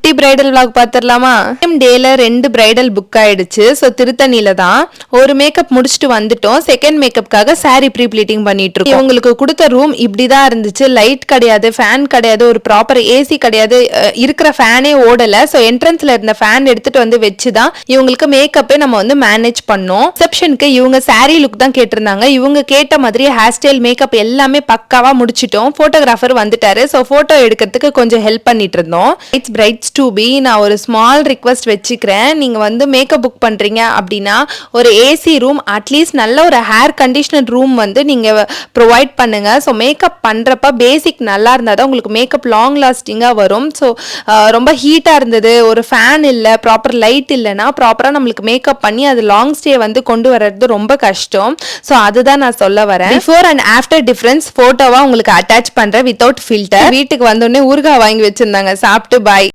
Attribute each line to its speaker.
Speaker 1: குட்டி bridal vlog பாத்துடலாமா? Same டேல 2 bridal book ஆயிடுச்சு. ஸோ திருத்தணியில தான் ஒரு மேக்கப் முடிச்சுட்டு வந்துட்டோம். செகண்ட் மேக்கப்காக சாரி ப்ரீ ப்ளீட்டிங் பண்ணிட்டு இருக்கோம். இவங்களுக்கு கொடுத்த ரூம் இப்படிதான் இருந்துச்சு. லைட் கிடையாது, ஃபேன் கிடையாது, ஒரு ப்ராப்பர் ஏசி கிடையாது, இருக்கிற ஃபேனே ஓடல. ஸோ என்ட்ரன்ஸ்ல இருந்த ஃபேன் எடுத்துட்டு வந்து வச்சுதான் இவங்களுக்கு மேக்கப்பே நம்ம வந்து மேனேஜ் பண்ணோம். ரிசப்ஷனுக்கு இவங்க சாரி லுக் தான் கேட்டிருந்தாங்க. இவங்க கேட்ட மாதிரி ஹேர் ஸ்டைல் மேக்கப் எல்லாமே பக்காவா முடிச்சிட்டோம். போட்டோகிராஃபர் வந்துட்டாரு. ஸோ போட்டோ எடுக்கிறதுக்கு கொஞ்சம் ஹெல்ப் பண்ணிட்டு இருந்தோம். இட்ஸ் பிரைட்ஸ் டு பி நான் ஒரு ஸ்மால் ரிக்வெஸ்ட் வச்சுக்கிறேன். நீங்க வந்து மேக்கப் புக் பண்றீங்க அப்படின்னா ஒரு ஏசி ரூம், அட்லீஸ்ட் நல்ல ஒரு ஹேர் கண்டிஷனர் ரூம் வந்து நீங்க ப்ரொவைட் பண்ணுங்க. ஸோ மேக்கப் பண்றப்ப பேசிக் நல்லா இருந்தால் தான் உங்களுக்கு மேக்கப் லாங் லாஸ்டிங்கா வரும். ஸோ ரொம்ப ஹீட்டா இருந்தது, ஒரு ஃபேன் இல்லை, ப்ராப்பர் லைட் இல்லைன்னா ப்ராப்பரா நம்மளுக்கு மேக்கப் பண்ணி அது லாங் ஸ்டே வந்து கொண்டு வர்றது ரொம்ப கஷ்டம். ஸோ அதுதான் நான் சொல்ல வரேன். பிஃபோர் அண்ட் ஆஃப்டர் டிஃபரன்ஸ் போட்டோவா உங்களுக்கு அட்டாச் பண்றேன் வித்தவுட் ஃபில்டர். வீட்டுக்கு வந்தோடனே ஊறுகாய் வாங்கி வச்சிருந்தாங்க, சாப்பிட்டு பாய்.